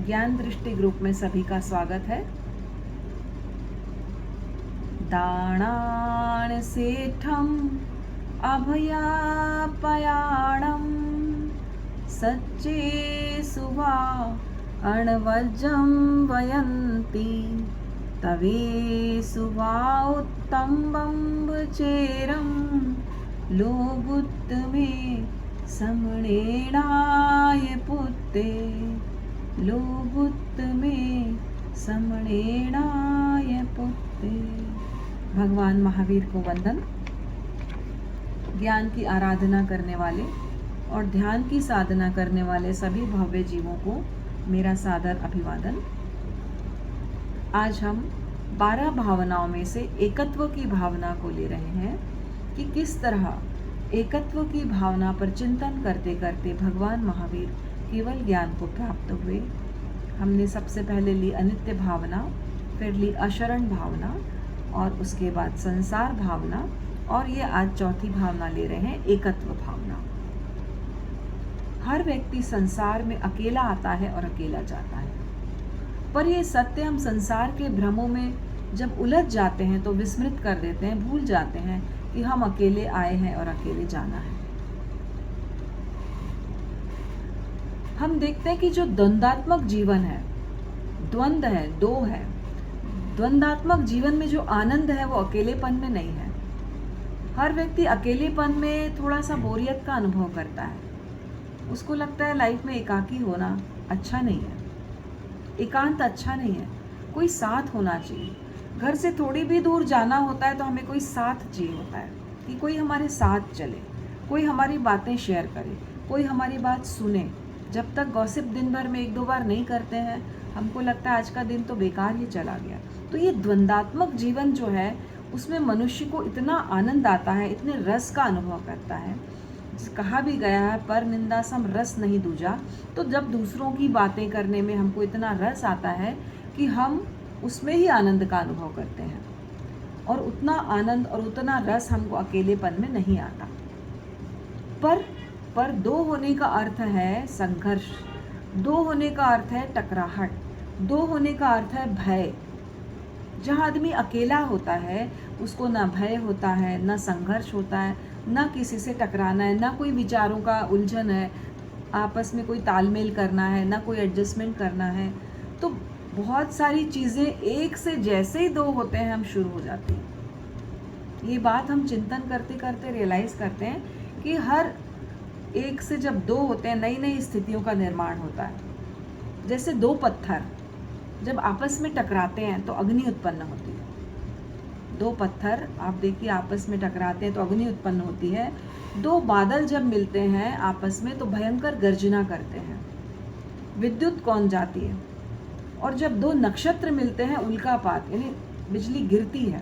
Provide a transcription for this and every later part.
ज्ञान दृष्टि ग्रुप में सभी का स्वागत है। दाणान सेठम अभयापयाणम सच्चे सुवा अणवजम वयंती तवे सुवा उत्तम्बं चेरम लोगुत में समणेणाय पुत्ते लोगुत में समणेणाय पुत्ते। भगवान महावीर को वंदन। ज्ञान की आराधना करने वाले और ध्यान की साधना करने वाले सभी भव्य जीवों को मेरा सादर अभिवादन। आज हम 12 भावनाओं में से एकत्व की भावना को ले रहे हैं कि किस तरह एकत्व की भावना पर चिंतन करते करते भगवान महावीर केवल ज्ञान को प्राप्त हुए। हमने सबसे पहले ली अनित्य भावना, फिर ली अशरण भावना और उसके बाद संसार भावना, और ये आज चौथी भावना ले रहे हैं एकत्व भावना। हर व्यक्ति संसार में अकेला आता है और अकेला जाता है, पर ये सत्य हम संसार के भ्रमों में जब उलझ जाते हैं तो विस्मृत कर देते हैं, भूल जाते हैं कि हम अकेले आए हैं और अकेले जाना है। हम देखते हैं कि जो द्वंद्वात्मक जीवन है, द्वंद्व है, दो है, द्वंद्वात्मक जीवन में जो आनंद है वो अकेलेपन में नहीं है। हर व्यक्ति अकेलेपन में थोड़ा सा बोरियत का अनुभव करता है। उसको लगता है लाइफ में एकाकी होना अच्छा नहीं है, एकांत अच्छा नहीं है, कोई साथ होना चाहिए। घर से थोड़ी भी दूर जाना होता है तो हमें कोई साथ चाहिए होता है कि कोई हमारे साथ चले, कोई हमारी बातें शेयर करे, कोई हमारी बात सुने। जब तक गॉसिप दिन भर में 1-2 बार नहीं करते हैं, हमको लगता है आज का दिन तो बेकार ही चला गया। तो ये द्वंद्वात्मक जीवन जो है उसमें मनुष्य को इतना आनंद आता है, इतने रस का अनुभव करता है। कहा भी गया है पर निंदा सम रस नहीं दूजा। तो जब दूसरों की बातें करने में हमको इतना रस आता है कि हम उसमें ही आनंद का अनुभव करते हैं, और उतना आनंद और उतना रस हमको अकेलेपन में नहीं आता। पर दो होने का अर्थ है संघर्ष, दो होने का अर्थ है टकराहट, दो होने का अर्थ है भय। जहाँ आदमी अकेला होता है उसको ना भय होता है, ना संघर्ष होता है, ना किसी से टकराना है, ना कोई विचारों का उलझन है, आपस में कोई तालमेल करना है, ना कोई एडजस्टमेंट करना है। तो बहुत सारी चीज़ें एक से जैसे ही दो होते हैं हम शुरू हो जाते हैं। ये बात हम चिंतन करते करते रियलाइज़ करते हैं कि हर एक से जब दो होते हैं नई नई स्थितियों का निर्माण होता है। जैसे दो पत्थर जब आपस में टकराते हैं तो अग्नि उत्पन्न होती है। दो पत्थर आप देखिए आपस में टकराते हैं तो अग्नि उत्पन्न होती है। दो बादल जब मिलते हैं आपस में तो भयंकर गर्जना करते हैं, विद्युत कौन जाती है। और जब दो नक्षत्र मिलते हैं उल्कापात, यानी बिजली गिरती है,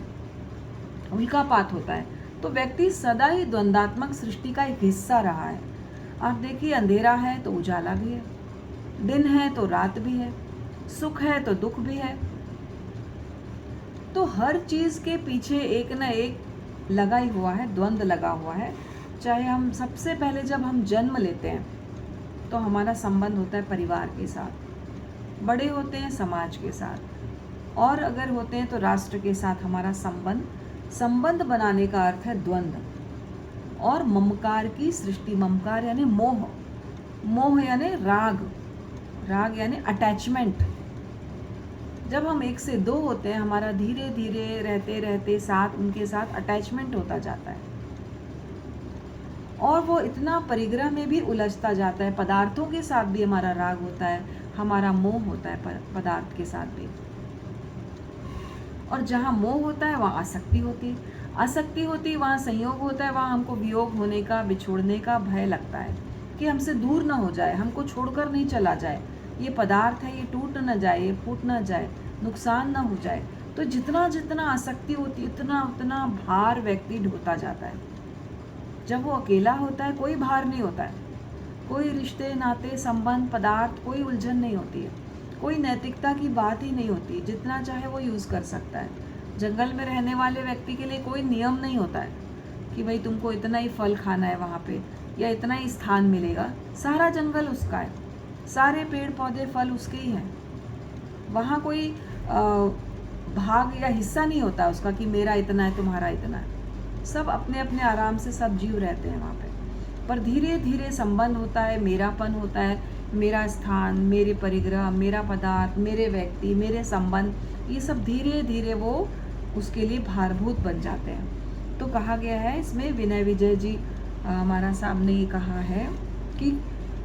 उल्कापात होता है। तो व्यक्ति सदा ही द्वंद्वात्मक सृष्टि का एक हिस्सा रहा है। आप देखिए अंधेरा है तो उजाला भी है, दिन है तो रात भी है, सुख है तो दुख भी है। तो हर चीज़ के पीछे एक न एक लगा ही हुआ है, द्वंद्व लगा हुआ है। चाहे हम सबसे पहले जब हम जन्म लेते हैं तो हमारा संबंध होता है परिवार के साथ, बड़े होते हैं समाज के साथ, और अगर होते हैं तो राष्ट्र के साथ हमारा संबंध बनाने का अर्थ है द्वंद्व। और ममकार की सृष्टि, ममकार यानी मोह, मोह यानी राग, राग यानी अटैचमेंट। जब हम एक से दो होते हैं हमारा धीरे धीरे रहते रहते साथ उनके साथ अटैचमेंट होता जाता है, और वो इतना परिग्रह में भी उलझता जाता है। पदार्थों के साथ भी हमारा राग होता है, हमारा मोह होता है पदार्थ के साथ भी। और जहाँ मोह होता है वहाँ आसक्ति होती है, आसक्ति होती है वहाँ संयोग होता है, वहाँ हमको वियोग होने का, बिछोड़ने का भय लगता है कि हमसे दूर ना हो जाए, हमको छोड़कर नहीं चला जाए, ये पदार्थ है ये टूट ना जाए, ये फूट ना जाए, नुकसान ना हो जाए। तो जितना जितना आसक्ति होती है उतना उतना भार व्यक्ति ढोता जाता है। जब वो अकेला होता है कोई भार नहीं होता है, कोई रिश्ते नाते संबंध पदार्थ कोई उलझन नहीं होती है, कोई नैतिकता की बात ही नहीं होती, जितना चाहे वो यूज़ कर सकता है। जंगल में रहने वाले व्यक्ति के लिए कोई नियम नहीं होता है कि भाई तुमको इतना ही फल खाना है वहाँ पे, या इतना ही स्थान मिलेगा। सारा जंगल उसका है, सारे पेड़ पौधे फल उसके ही हैं। वहाँ कोई भाग या हिस्सा नहीं होता उसका कि मेरा इतना है तुम्हारा इतना है। सब अपने अपने आराम से सब जीव रहते हैं वहाँ पे। पर धीरे धीरे संबंध होता है, मेरापन होता है, मेरा स्थान, मेरे परिग्रह, मेरा पदार्थ, मेरे व्यक्ति, मेरे संबंध, ये सब धीरे धीरे वो उसके लिए भारभूत बन जाते हैं। तो कहा गया है इसमें, विनय विजय जी हमारा साहब ने ये कहा है कि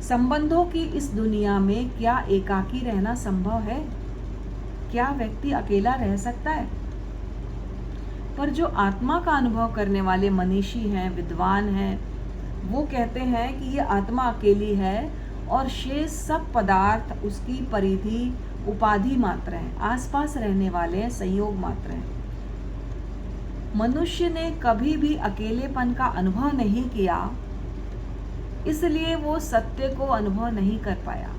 संबंधों की इस दुनिया में क्या एकाकी रहना संभव है? क्या व्यक्ति अकेला रह सकता है? पर जो आत्मा का अनुभव करने वाले मनीषी हैं, विद्वान हैं, वो कहते हैं कि ये आत्मा अकेली है और शेष सब पदार्थ उसकी परिधि उपाधि मात्र हैं, आसपास रहने वाले हैं, संयोग मात्र हैं। मनुष्य ने कभी भी अकेलेपन का अनुभव नहीं किया, इसलिए वो सत्य को अनुभव नहीं कर पाया।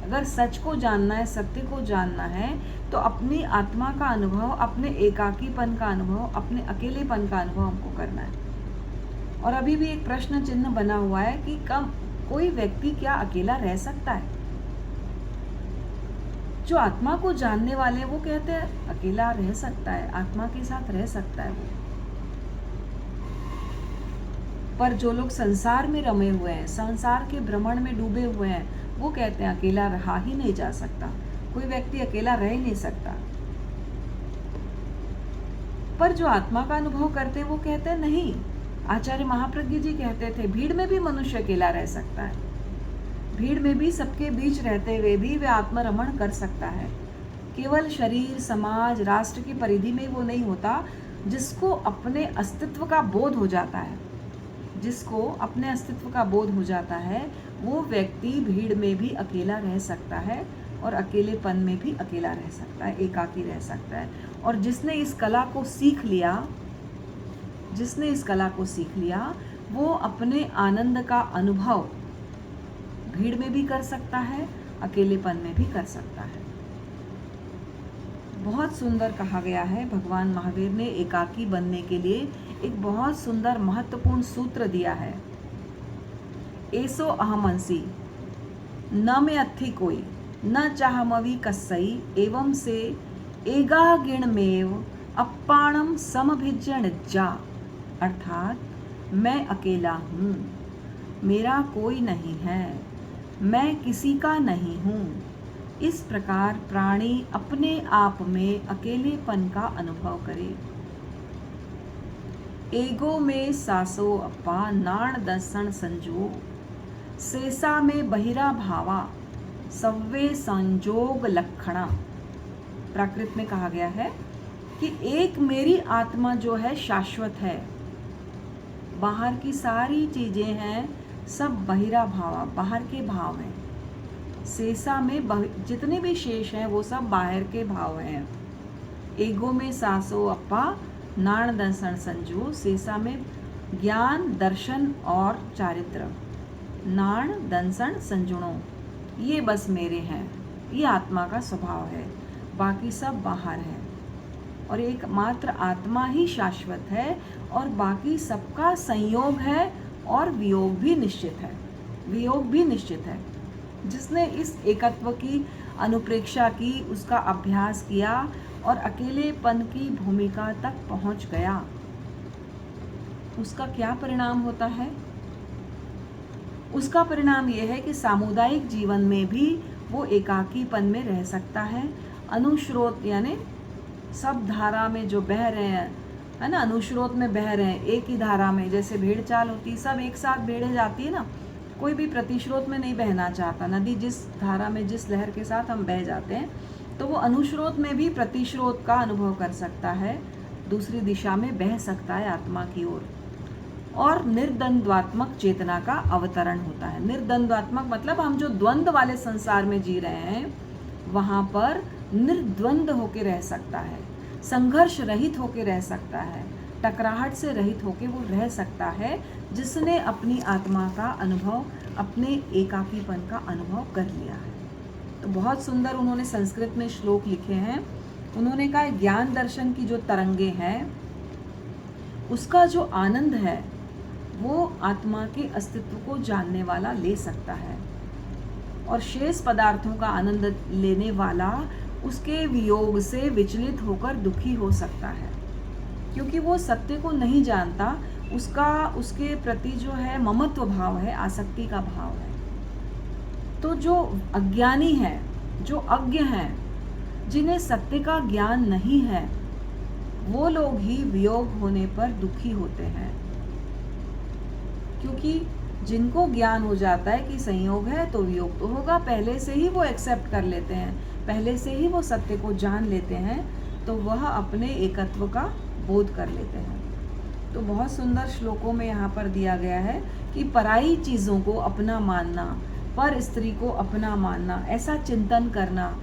अगर सच को जानना है, सत्य को जानना है, तो अपनी आत्मा का अनुभव, अपने एकाकीपन का अनुभव, अपने अकेलेपन का अनुभव हमको करना है। और अभी भी एक प्रश्न चिन्ह बना हुआ है कि कोई व्यक्ति क्या अकेला रह सकता है? जो आत्मा को जानने वाले वो कहते हैं अकेला रह सकता है, आत्मा के साथ रह सकता है वो। पर जो लोग संसार में रमे हुए हैं, संसार के भ्रमण में डूबे हुए हैं, वो कहते हैं अकेला रहा ही नहीं जा सकता, कोई व्यक्ति अकेला रह ही नहीं सकता। पर जो आत्मा का अनुभव करते हैं वो कहते हैं नहीं। आचार्य महाप्रज्ञ जी कहते थे भीड़ में भी मनुष्य अकेला रह सकता है, भीड़ में भी सबके बीच रहते हुए भी वे आत्मरमण कर सकता है। केवल शरीर, समाज, राष्ट्र की परिधि में वो नहीं होता। जिसको अपने अस्तित्व का बोध हो जाता है, जिसको अपने अस्तित्व का बोध हो जाता है, वो व्यक्ति भीड़ में भी अकेला रह सकता है और अकेलेपन में भी अकेला रह सकता है, एकाकी रह सकता है। और जिसने इस कला को सीख लिया, जिसने इस कला को सीख लिया, वो अपने आनंद का अनुभव भीड़ में भी कर सकता है, अकेलेपन में भी कर सकता है। बहुत सुंदर कहा गया है, भगवान महावीर ने एकाकी बनने के लिए एक बहुत सुंदर महत्वपूर्ण सूत्र दिया है। एसो अहमंसी न में अथि कोई न चाहमवि कस्सई एवं से एगा गिणमेव अप्पाणम समभिज्जन जा। अर्थात मैं अकेला हूँ, मेरा कोई नहीं है, मैं किसी का नहीं हूँ। इस प्रकार प्राणी अपने आप में अकेलेपन का अनुभव करे। एगो में सासो अप्पा नाण दर्शन संजो, सेसा में बहिरा भावा सव्वे संजोग लक्षणा। प्राकृत में कहा गया है कि एक मेरी आत्मा जो है शाश्वत है, बाहर की सारी चीजें हैं सब बहिरा भावा, बाहर के भाव हैं। शेषा में जितने भी शेष हैं वो सब बाहर के भाव हैं। एगो में सासो अप्पा नाण दर्शन संजो, शेषा में ज्ञान, दर्शन और चारित्र, नाण दंसन संजुणो, ये बस मेरे हैं, ये आत्मा का स्वभाव है, बाकी सब बाहर है। और एकमात्र आत्मा ही शाश्वत है और बाकी सबका संयोग है और वियोग भी निश्चित है, वियोग भी निश्चित है। जिसने इस एकत्व की अनुप्रेक्षा की, उसका अभ्यास किया और अकेलेपन की भूमिका तक पहुंच गया, उसका क्या परिणाम होता है? उसका परिणाम यह है कि सामुदायिक जीवन में भी वो एकाकीपन में रह सकता है। अनुश्रोत यानी सब धारा में जो बह रहे हैं, है ना, अनुश्रोत में बह रहे हैं, एक ही धारा में, जैसे भेड़ चाल होती है, सब एक साथ भेड़े जाती है ना, कोई भी प्रतिश्रोत में नहीं बहना चाहता। नदी जिस धारा में, जिस लहर के साथ हम बह जाते हैं, तो वो अनुश्रोत में भी प्रतिश्रोत का अनुभव कर सकता है, दूसरी दिशा में बह सकता है आत्मा की ओर। और निर्द्वंद्वात्मक चेतना का अवतरण होता है। निर्द्वंद्वात्मक मतलब हम जो द्वंद्व वाले संसार में जी रहे हैं, वहाँ पर निर्द्वंद होके रह सकता है, संघर्ष रहित होके रह सकता है, टकराहट से रहित होके वो रह सकता है, जिसने अपनी आत्मा का अनुभव, अपने एकाकीपन का अनुभव कर लिया है। तो बहुत सुंदर उन्होंने संस्कृत में श्लोक लिखे हैं। उन्होंने कहा ज्ञान दर्शन की जो तरंगे हैं, उसका जो आनंद है वो आत्मा के अस्तित्व को जानने वाला ले सकता है। और शेष पदार्थों का आनंद लेने वाला उसके वियोग से विचलित होकर दुखी हो सकता है, क्योंकि वो सत्य को नहीं जानता। उसका उसके प्रति जो है ममत्व भाव है, आसक्ति का भाव है। तो जो अज्ञानी है, जो अज्ञ हैं, जिन्हें सत्य का ज्ञान नहीं है, वो लोग ही वियोग होने पर दुखी होते हैं। क्योंकि जिनको ज्ञान हो जाता है कि संयोग है तो वियोग तो होगा, पहले से ही वो एक्सेप्ट कर लेते हैं, पहले से ही वो सत्य को जान लेते हैं, तो वह अपने एकत्व का बोध कर लेते हैं। तो बहुत सुंदर श्लोकों में यहाँ पर दिया गया है कि पराई चीज़ों को अपना मानना, पर स्त्री को अपना मानना, ऐसा चिंतन करना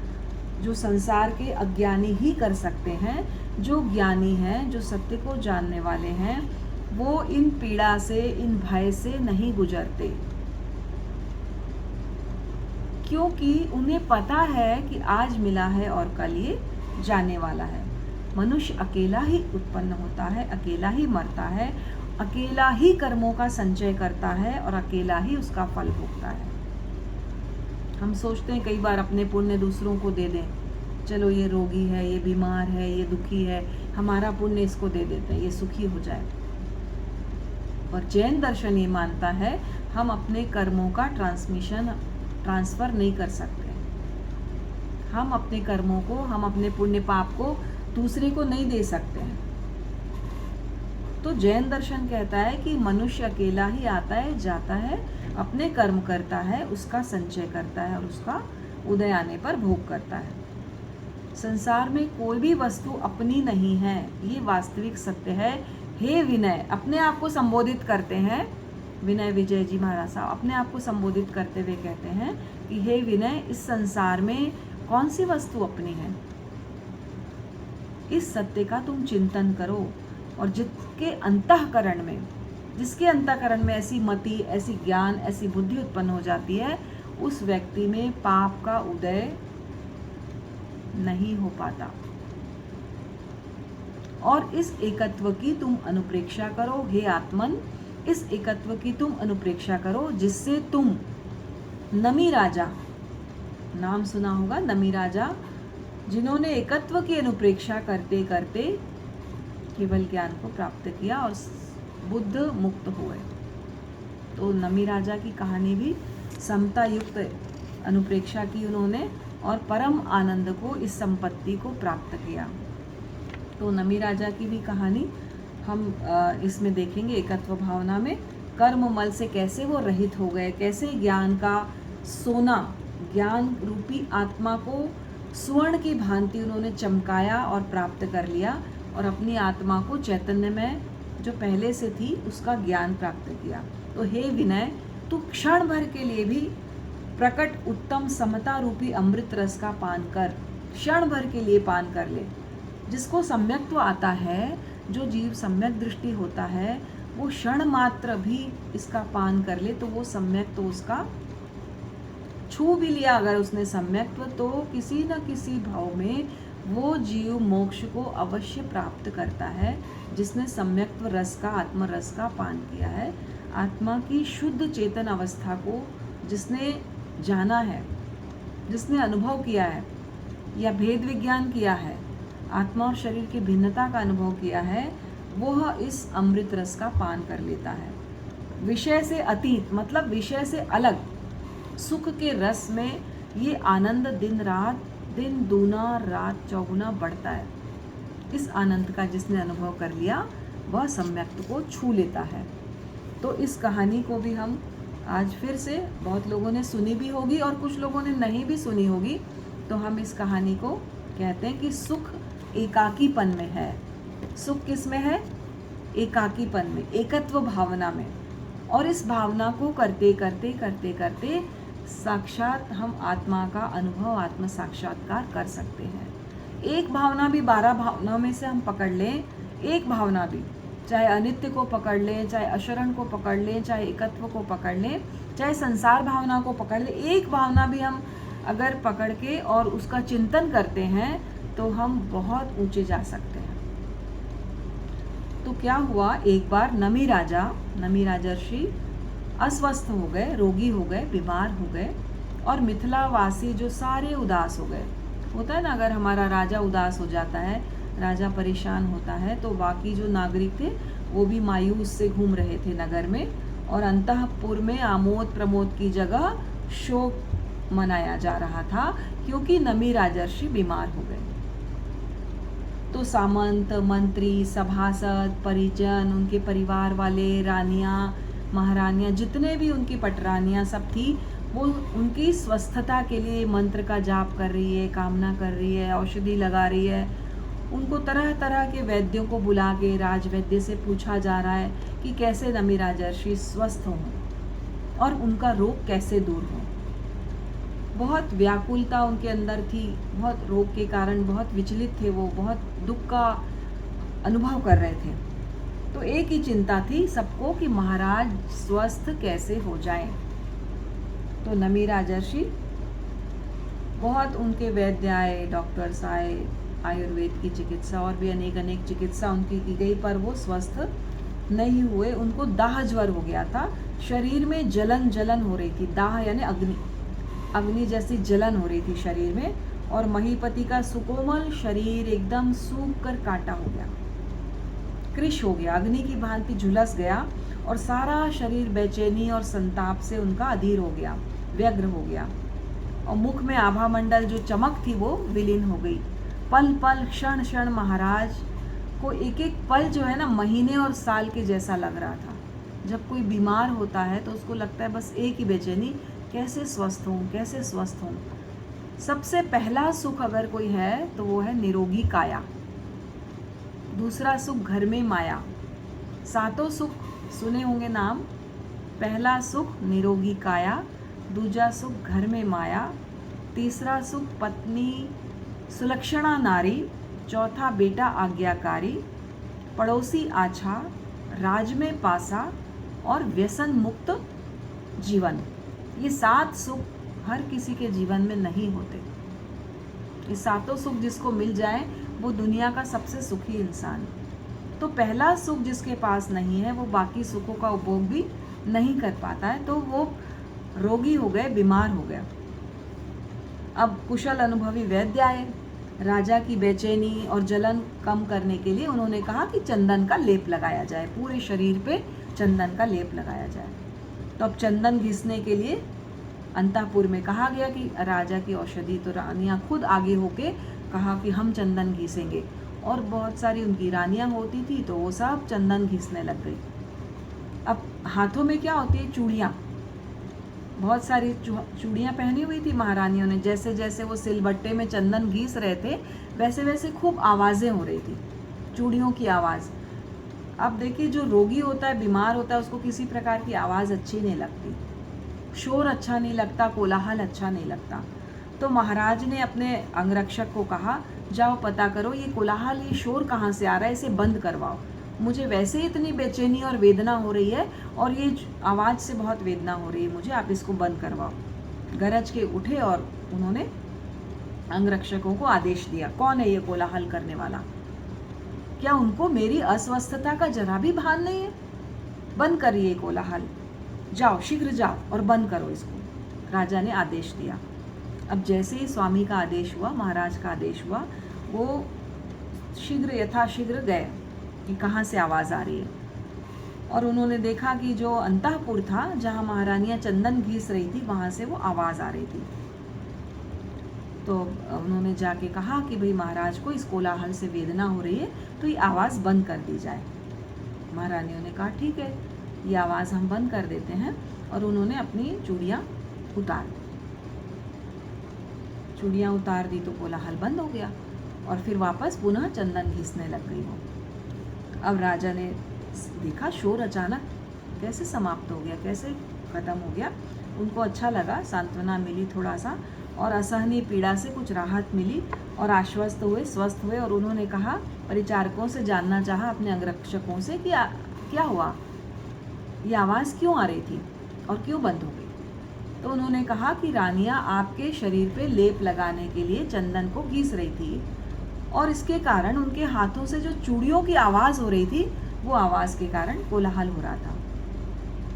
जो संसार के अज्ञानी ही कर सकते हैं। जो ज्ञानी हैं, जो सत्य को जानने वाले हैं, वो इन पीड़ा से, इन भय से नहीं गुजरते, क्योंकि उन्हें पता है कि आज मिला है और कल ये जाने वाला है। मनुष्य अकेला ही उत्पन्न होता है, अकेला ही मरता है, अकेला ही कर्मों का संचय करता है और अकेला ही उसका फल भोगता है। हम सोचते हैं कई बार अपने पुण्य दूसरों को दे दें, चलो ये रोगी है, ये बीमार है, ये दुखी है, हमारा पुण्य इसको दे देते हैं, ये सुखी हो जाए। और जैन दर्शन ये मानता है हम अपने कर्मों का ट्रांसफर नहीं कर सकते। हम अपने कर्मों को, हम अपने पुण्य पाप को दूसरे को नहीं दे सकते हैं। तो जैन दर्शन कहता है कि मनुष्य अकेला ही आता है, जाता है, अपने कर्म करता है, उसका संचय करता है और उसका उदय आने पर भोग करता है। संसार में कोई भी वस्तु अपनी नहीं है, ये वास्तविक सत्य है। हे विनय, अपने आप को संबोधित करते हैं, विनय विजय जी महाराज साहब अपने आप को संबोधित करते हुए कहते हैं कि हे विनय, इस संसार में कौन सी वस्तु अपनी है? इस सत्य का तुम चिंतन करो, और जिसके अंतःकरण में ऐसी मति, ऐसी ज्ञान, ऐसी बुद्धि उत्पन्न हो जाती है, उस व्यक्ति में पाप का उदय नहीं हो पाता। और इस एकत्व की तुम अनुप्रेक्षा करो, हे आत्मन, इस एकत्व की तुम अनुप्रेक्षा करो, जिससे तुम नमी राजा, नाम सुना होगा नमी राजा, जिन्होंने एकत्व की अनुप्रेक्षा करते करते केवल ज्ञान को प्राप्त किया और बुद्ध मुक्त हुए। तो नमी राजा की कहानी भी समता युक्त अनुप्रेक्षा की उन्होंने और परम आनंद को, इस संपत्ति को प्राप्त किया। तो नमी राजा की भी कहानी हम इसमें देखेंगे। एकत्व भावना में कर्म मल से कैसे वो रहित हो गए, कैसे ज्ञान का सोना, ज्ञान रूपी आत्मा को स्वर्ण की भांति उन्होंने चमकाया और प्राप्त कर लिया, और अपनी आत्मा को चैतन्य में जो पहले से थी उसका ज्ञान प्राप्त किया। तो हे विनय, तू क्षण भर के लिए भी प्रकट उत्तम समता रूपी अमृत रस का पान कर, क्षण भर के लिए पान कर ले। जिसको सम्यक्त्व आता है, जो जीव सम्यक दृष्टि होता है, वो क्षण मात्र भी इसका पान कर ले तो वो सम्यक, तो उसका छू भी लिया अगर उसने सम्यक्त्व, तो किसी न किसी भाव में वो जीव मोक्ष को अवश्य प्राप्त करता है, जिसने सम्यक्त्व रस का, आत्म रस का पान किया है। आत्मा की शुद्ध चेतन अवस्था को जिसने जाना है, जिसने अनुभव किया है या भेद विज्ञान किया है, आत्मा और शरीर की भिन्नता का अनुभव किया है, वह इस अमृत रस का पान कर लेता है। विषय से अतीत मतलब विषय से अलग सुख के रस में ये आनंद दिन रात, दिन दूना रात चौगुना बढ़ता है। इस आनंद का जिसने अनुभव कर लिया वह सम्यक्त को छू लेता है। तो इस कहानी को भी हम आज फिर से, बहुत लोगों ने सुनी भी होगी और कुछ लोगों ने नहीं भी सुनी होगी, तो हम इस कहानी को कहते हैं कि सुख एकाकीपन में है। सुख किस में है? एकाकीपन में, एकत्व भावना में। और इस भावना को करते करते करते करते साक्षात हम आत्मा का अनुभव, आत्म साक्षात्कार कर सकते हैं। एक भावना भी 12 भावनाओं में से हम पकड़ लें, एक भावना भी, चाहे अनित्य को पकड़ लें, चाहे अशरण को पकड़ लें, चाहे एकत्व को पकड़ लें, चाहे संसार भावना को पकड़ लें, एक भावना भी हम अगर पकड़ के और उसका चिंतन करते हैं तो हम बहुत ऊंचे जा सकते हैं। तो क्या हुआ, एक बार नमी राजर्षि अस्वस्थ हो गए, रोगी हो गए, बीमार हो गए, और मिथिलावासी जो सारे उदास हो गए। होता है ना, अगर हमारा राजा उदास हो जाता है, राजा परेशान होता है, तो बाकी जो नागरिक थे वो भी मायूस से घूम रहे थे नगर में, और अंतःपुर में आमोद प्रमोद की जगह शोक मनाया जा रहा था, क्योंकि नमी राजर्षि बीमार हो गए। तो सामंत, मंत्री, सभासद, परिजन, उनके परिवार वाले, रानियां, महारानियां, जितने भी उनकी पटरानियां सब थी, वो उनकी स्वस्थता के लिए मंत्र का जाप कर रही है, कामना कर रही है, औषधि लगा रही है। उनको तरह तरह के वैद्यों को बुला के राजवैद्य से पूछा जा रहा है कि कैसे नमी राजर्षि स्वस्थ हों और उनका रोग कैसे दूर हो। बहुत व्याकुलता उनके अंदर थी, बहुत रोग के कारण बहुत विचलित थे, वो बहुत दुख का अनुभव कर रहे थे। तो एक ही चिंता थी सबको कि महाराज स्वस्थ कैसे हो जाएं। तो नमी राजर्षि, बहुत उनके वैद्य आए, डॉक्टर्स आए, आयुर्वेद की चिकित्सा और भी अनेक चिकित्सा उनकी की गई, पर वो स्वस्थ नहीं हुए। उनको दाह ज्वर हो गया था, शरीर में जलन हो रही थी। दाह यानी अग्नि जैसी जलन हो रही थी शरीर में, और महीपति का सुकोमल शरीर एकदम सूख कर कांटा हो गया, कृश हो गया, अग्नि की भांति झुलस गया, और सारा शरीर बेचैनी और संताप से उनका अधीर हो गया, व्यग्र हो गया, और मुख में आभा मंडल जो चमक थी वो विलीन हो गई। पल पल, क्षण क्षण महाराज को एक एक पल जो है ना, महीने और साल के जैसा लग रहा था। जब कोई बीमार होता है तो उसको लगता है बस एक ही बेचैनी, कैसे स्वस्थ हूँ, कैसे स्वस्थ हूँ। सबसे पहला सुख अगर कोई है तो वो है निरोगी काया, दूसरा सुख घर में माया। सातों सुख सुने होंगे नाम। पहला सुख निरोगी काया, दूजा सुख घर में माया, तीसरा सुख पत्नी सुलक्षणा नारी, चौथा बेटा आज्ञाकारी, पड़ोसी आछा, राज में पासा, और व्यसन मुक्त जीवन। ये 7 सुख हर किसी के जीवन में नहीं होते। ये सातों सुख जिसको मिल जाए वो दुनिया का सबसे सुखी इंसान। तो पहला सुख जिसके पास नहीं है वो बाकी सुखों का उपभोग भी नहीं कर पाता है, तो वो रोगी हो गए, बीमार हो गया। अब कुशल अनुभवी वैद्य आए। राजा की बेचैनी और जलन कम करने के लिए उन्होंने कहा कि चंदन का लेप लगाया जाए, पूरे शरीर पे चंदन का लेप लगाया जाए। तो अब चंदन घिसने के लिए अंतःपुर में कहा गया कि राजा की औषधि, तो रानियां खुद आगे होके कहा कि हम चंदन घिसेंगे, और बहुत सारी उनकी रानियां होती थी तो वो सब चंदन घिसने लग गई। अब हाथों में क्या होती है, चूड़ियाँ, बहुत सारी चूड़ियाँ पहनी हुई थी महारानियों ने। जैसे जैसे वो सिलबट्टे में चंदन घिस रहे थे वैसे वैसे खूब आवाज़ें हो रही थी, चूड़ियों की आवाज़। अब देखिए, जो रोगी होता है, बीमार होता है, उसको किसी प्रकार की आवाज़ अच्छी नहीं लगती, शोर अच्छा नहीं लगता, कोलाहल अच्छा नहीं लगता। तो महाराज ने अपने अंगरक्षक को कहा, जाओ पता करो ये कोलाहल, ये शोर कहाँ से आ रहा है, इसे बंद करवाओ। मुझे वैसे ही इतनी बेचैनी और वेदना हो रही है, और ये आवाज़ से बहुत वेदना हो रही है मुझे, आप इसको बंद करवाओ। गरज के उठे और उन्होंने अंगरक्षकों को आदेश दिया, कौन है ये कोलाहल करने वाला? क्या उनको मेरी अस्वस्थता का जरा भी भान नहीं है? बंद करिए कोलाहल, जाओ शीघ्र जाओ और बंद करो इसको। राजा ने आदेश दिया। अब जैसे ही स्वामी का आदेश हुआ, महाराज का आदेश हुआ, वो शीघ्र यथाशीघ्र गए कि कहाँ से आवाज़ आ रही है, और उन्होंने देखा कि जो अंतःपुर था जहाँ महारानियाँ चंदन घिस रही थी वहाँ से वो आवाज़ आ रही थी। तो उन्होंने जाके कहा कि भाई महाराज को इस कोलाहल से वेदना हो रही है, तो ये आवाज़ बंद कर दी जाए। महारानियों ने कहा ठीक है, ये आवाज़ हम बंद कर देते हैं, और उन्होंने अपनी चूड़ियाँ उतार दी। चूड़ियाँ उतार दी तो कोलाहल बंद हो गया, और फिर वापस पुनः चंदन घिसने लग गई वो। अब राजा ने देखा शोर अचानक कैसे समाप्त हो गया, कैसे ख़त्म हो गया। उनको अच्छा लगा, सांत्वना मिली थोड़ा सा, और असहनीय पीड़ा से कुछ राहत मिली, और आश्वस्त हुए, स्वस्थ हुए। और उन्होंने कहा, परिचारकों से जानना चाहा अपने अंगरक्षकों से कि क्या हुआ, ये आवाज़ क्यों आ रही थी और क्यों बंद हो गई? तो उन्होंने कहा कि रानियाँ आपके शरीर पे लेप लगाने के लिए चंदन को घिस रही थी, और इसके कारण उनके हाथों से जो चूड़ियों की आवाज़ हो रही थी, वो आवाज़ के कारण कोलाहल हो रहा था।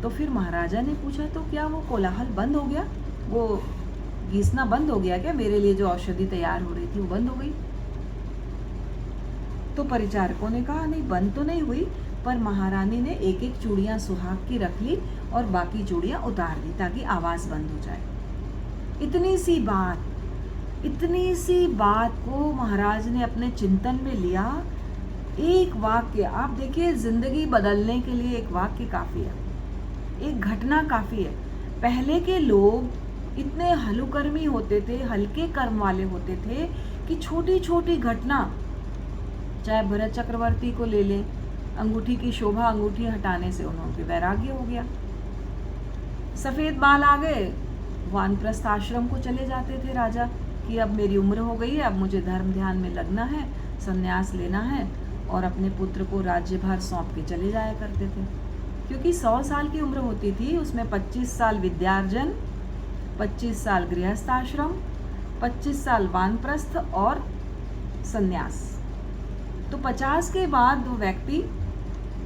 तो फिर महाराजा ने पूछा, तो क्या वो कोलाहल बंद हो गया, वो घिसना बंद हो गया क्या? मेरे लिए जो औषधि तैयार हो रही थी वो बंद हो गई? तो परिचारकों ने कहा नहीं, बंद तो नहीं हुई, पर महारानी ने एक एक चूड़ियां सुहाग की रख ली और बाकी चूड़ियां उतार दी ताकि आवाज बंद हो जाए। इतनी सी बात को महाराज ने अपने चिंतन में लिया। एक वाक्य, आप देखिए, जिंदगी बदलने के लिए एक वाक्य काफी है, एक घटना काफी है। पहले के लोग इतने हलुकर्मी होते थे, हल्के कर्म वाले होते थे कि छोटी छोटी घटना, चाहे भरत चक्रवर्ती को ले लें, अंगूठी की शोभा अंगूठी हटाने से उन्होंने वैराग्य हो गया। सफेद बाल आ गए, वानप्रस्थ आश्रम को चले जाते थे राजा कि अब मेरी उम्र हो गई है, अब मुझे धर्म ध्यान में लगना है, संन्यास लेना है, और अपने पुत्र को राज्यभार सौंप के चले जाया करते थे। क्योंकि 100 साल की उम्र होती थी, उसमें 25 साल विद्यार्जन, 25 साल गृहस्थ आश्रम, 25 साल वानप्रस्थ और संन्यास। तो 50 के बाद वो व्यक्ति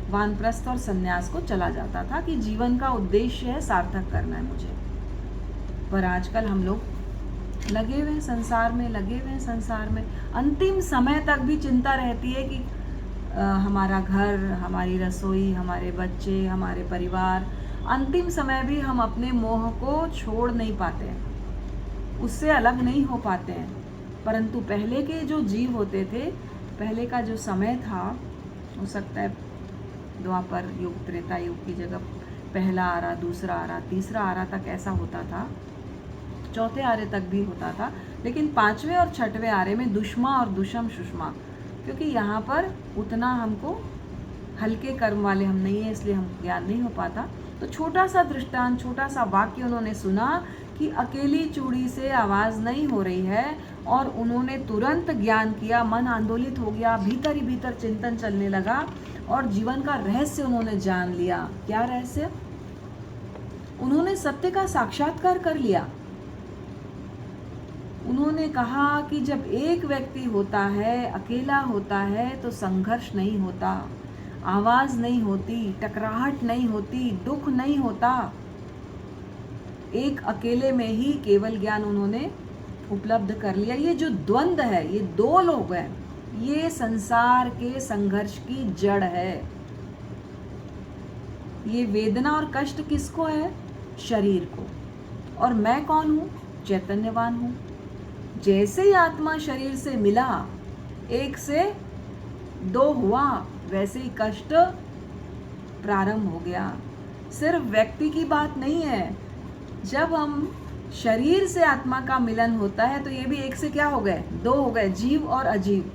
वानप्रस्थ और संन्यास को चला जाता था कि जीवन का उद्देश्य है, सार्थक करना है मुझे। पर आजकल हम लोग लगे हुए हैं संसार में, अंतिम समय तक भी चिंता रहती है कि हमारा घर, हमारी रसोई, हमारे बच्चे, हमारे परिवार, अंतिम समय भी हम अपने मोह को छोड़ नहीं पाते हैं, उससे अलग नहीं हो पाते हैं। परंतु पहले के जो जीव होते थे, पहले का जो समय था, हो सकता है द्वापर युग, त्रेता युग की जगह पहला आरा, दूसरा आरा, तीसरा आरा तक ऐसा होता था, चौथे आरे तक भी होता था, लेकिन 5वें और 6वें आरे में दुष्मा और दुषम सुषमा, क्योंकि यहाँ पर उतना हमको हल्के कर्म वाले हम नहीं है, इसलिए हम ज्ञान नहीं हो पाता। तो छोटा सा दृष्टांत, छोटा सा वाक्य उन्होंने सुना कि अकेली चूड़ी से आवाज नहीं हो रही है, और उन्होंने तुरंत ज्ञान किया, मन आंदोलित हो गया, भीतर ही भीतर चिंतन चलने लगा और जीवन का रहस्य उन्होंने जान लिया। क्या रहस्य? उन्होंने सत्य का साक्षात्कार कर लिया। उन्होंने कहा कि जब एक व्यक्ति होता है, अकेला होता है, तो संघर्ष नहीं होता, आवाज नहीं होती, टकराहट नहीं होती, दुख नहीं होता। एक अकेले में ही केवल ज्ञान उन्होंने उपलब्ध कर लिया। ये जो द्वंद्व है, ये दो लोग हैं, ये संसार के संघर्ष की जड़ है। ये वेदना और कष्ट किसको है? शरीर को। और मैं कौन हूँ? चैतन्यवान हूँ। जैसे ही आत्मा शरीर से मिला, एक से दो हुआ, वैसे ही कष्ट प्रारंभ हो गया। सिर्फ व्यक्ति की बात नहीं है, जब हम शरीर से आत्मा का मिलन होता है तो ये भी एक से क्या हो गए? दो हो गए, जीव और अजीव।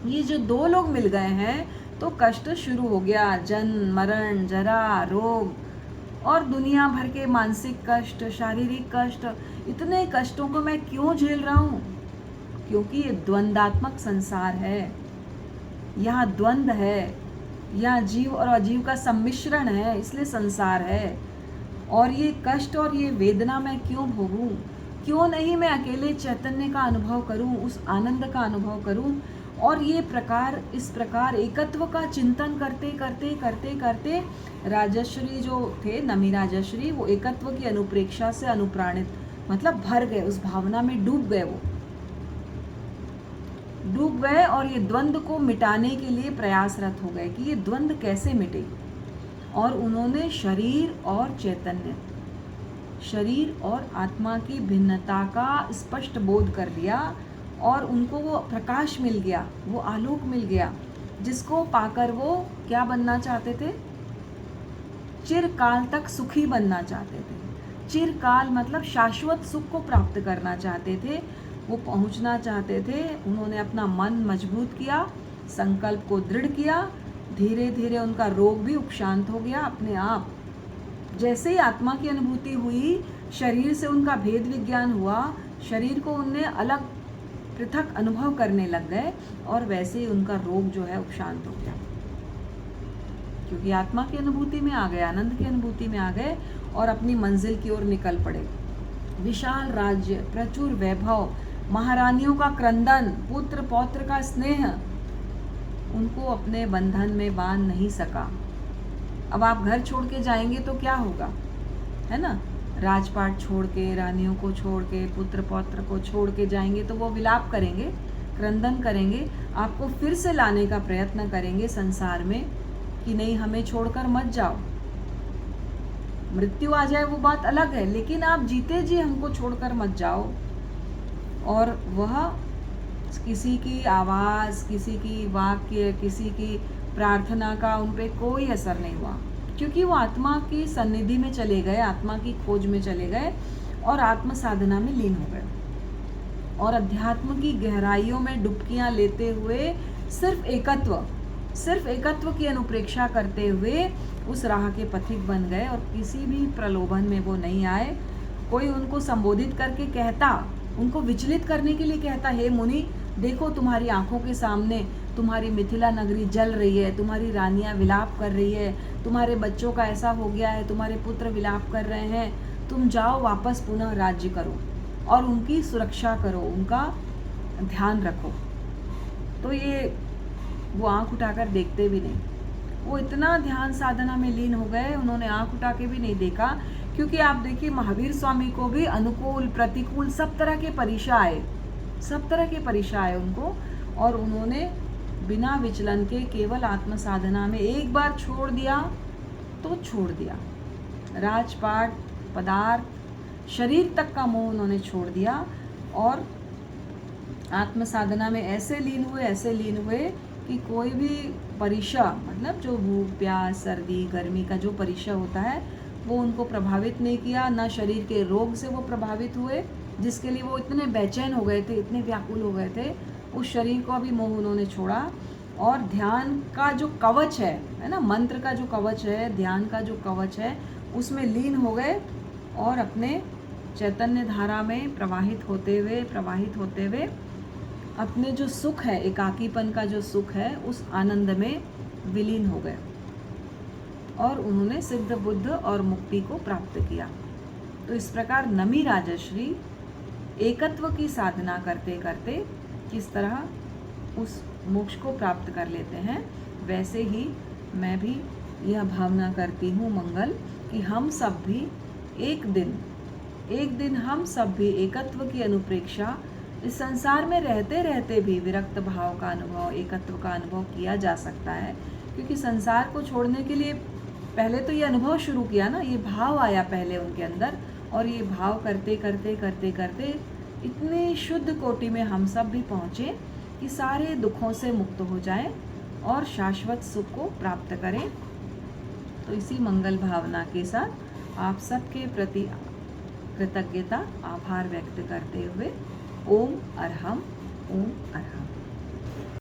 ये जो दो लोग मिल गए हैं तो कष्ट शुरू हो गया, जन्म, मरण, जरा, रोग और दुनिया भर के मानसिक कष्ट, शारीरिक कष्ट। इतने कष्टों को मैं क्यों झेल रहा हूँ? क्योंकि ये द्वंदात्मक संसार है, यहाँ द्वंद्व है, यहाँ जीव और अजीव का सम्मिश्रण है, इसलिए संसार है। और ये कष्ट और ये वेदना मैं क्यों भोगूं? क्यों नहीं मैं अकेले चैतन्य का अनुभव करूं, उस आनंद का अनुभव करूं? और ये इस प्रकार एकत्व का चिंतन करते करते करते करते राजश्री जो थे, नमी राजश्री, वो एकत्व की अनुप्रेक्षा से अनुप्राणित, मतलब भर गए, उस भावना में डूब गए। वो डूब गए और ये द्वंद्व को मिटाने के लिए प्रयासरत हो गए कि ये द्वंद्व कैसे मिटे। और उन्होंने शरीर और चैतन्य, शरीर और आत्मा की भिन्नता का स्पष्ट बोध कर लिया, और उनको वो प्रकाश मिल गया, वो आलोक मिल गया, जिसको पाकर वो क्या बनना चाहते थे? चिरकाल तक सुखी बनना चाहते थे। चिरकाल मतलब शाश्वत सुख को प्राप्त करना चाहते थे, वो पहुंचना चाहते थे। उन्होंने अपना मन मजबूत किया, संकल्प को दृढ़ किया, धीरे धीरे उनका रोग भी उपशांत हो गया अपने आप। जैसे ही आत्मा की अनुभूति हुई, शरीर से उनका भेद विज्ञान हुआ, शरीर को उनने अलग पृथक अनुभव करने लग गए, और वैसे ही उनका रोग जो है उपशांत हो गया, क्योंकि आत्मा की अनुभूति में आ गए, आनंद की अनुभूति में आ गए और अपनी मंजिल की ओर निकल पड़े। विशाल राज्य, प्रचुर वैभव, महारानियों का क्रंदन, पुत्र पौत्र का स्नेह उनको अपने बंधन में बांध नहीं सका। अब आप घर छोड़ के जाएंगे तो क्या होगा, है ना? राजपाट छोड़ के, रानियों को छोड़ के, पुत्र पौत्र को छोड़ के जाएंगे तो वो विलाप करेंगे, क्रंदन करेंगे, आपको फिर से लाने का प्रयत्न करेंगे संसार में कि नहीं हमें छोड़कर मत जाओ। मृत्यु आ जाए वो बात अलग है, लेकिन आप जीते जी हमको छोड़कर मत जाओ। और वह किसी की आवाज़, किसी की वाक्य, किसी की प्रार्थना का उन पे कोई असर नहीं हुआ, क्योंकि वो आत्मा की सन्निधि में चले गए, आत्मा की खोज में चले गए और आत्म साधना में लीन हो गए और अध्यात्म की गहराइयों में डुबकियां लेते हुए सिर्फ एकत्व की अनुप्रेक्षा करते हुए उस राह के पथिक बन गए और किसी भी प्रलोभन में वो नहीं आए। कोई उनको संबोधित करके कहता, उनको विचलित करने के लिए कहता, हे मुनि देखो तुम्हारी आंखों के सामने तुम्हारी मिथिला नगरी जल रही है, तुम्हारी रानियां विलाप कर रही है, तुम्हारे बच्चों का ऐसा हो गया है, तुम्हारे पुत्र विलाप कर रहे हैं, तुम जाओ वापस पुनः राज्य करो और उनकी सुरक्षा करो, उनका ध्यान रखो। तो ये वो आंख उठाकर देखते भी नहीं, वो इतना ध्यान साधना में लीन हो गए, उन्होंने आंख उठा के भी नहीं देखा। क्योंकि आप देखिए महावीर स्वामी को भी अनुकूल प्रतिकूल सब तरह के परीक्षा आए उनको, और उन्होंने बिना विचलन के केवल आत्म साधना में एक बार छोड़ दिया तो छोड़ दिया। राजपाट, पदार्थ, शरीर तक का मोह उन्होंने छोड़ दिया और आत्म साधना में ऐसे लीन हुए कि कोई भी परीक्षा, मतलब जो भूख प्यास सर्दी गर्मी का जो परीक्षा होता है वो उनको प्रभावित नहीं किया, ना शरीर के रोग से वो प्रभावित हुए जिसके लिए वो इतने बेचैन हो गए थे, इतने व्याकुल हो गए थे। उस शरीर को भी मोह उन्होंने छोड़ा और ध्यान का जो कवच है ना, मंत्र का जो कवच है, ध्यान का जो कवच है, उसमें लीन हो गए और अपने चैतन्य धारा में प्रवाहित होते हुए अपने जो सुख है, एकाकीपन का जो सुख है, उस आनंद में विलीन हो गए और उन्होंने सिद्ध बुद्ध और मुक्ति को प्राप्त किया। तो इस प्रकार नमी राजश्री एकत्व की साधना करते करते किस तरह उस मोक्ष को प्राप्त कर लेते हैं, वैसे ही मैं भी यह भावना करती हूँ मंगल कि हम सब भी एक दिन हम सब भी एकत्व की अनुप्रेक्षा, इस संसार में रहते रहते भी विरक्त भाव का अनुभव, एकत्व का अनुभव किया जा सकता है। क्योंकि संसार को छोड़ने के लिए पहले तो ये अनुभव शुरू किया ना, ये भाव आया पहले उनके अंदर, और ये भाव करते करते इतनी शुद्ध कोटि में हम सब भी पहुँचे कि सारे दुखों से मुक्त हो जाएं और शाश्वत सुख को प्राप्त करें। तो इसी मंगल भावना के साथ आप सबके प्रति कृतज्ञता, आभार व्यक्त करते हुए ओम अरहम, ओम अरहम।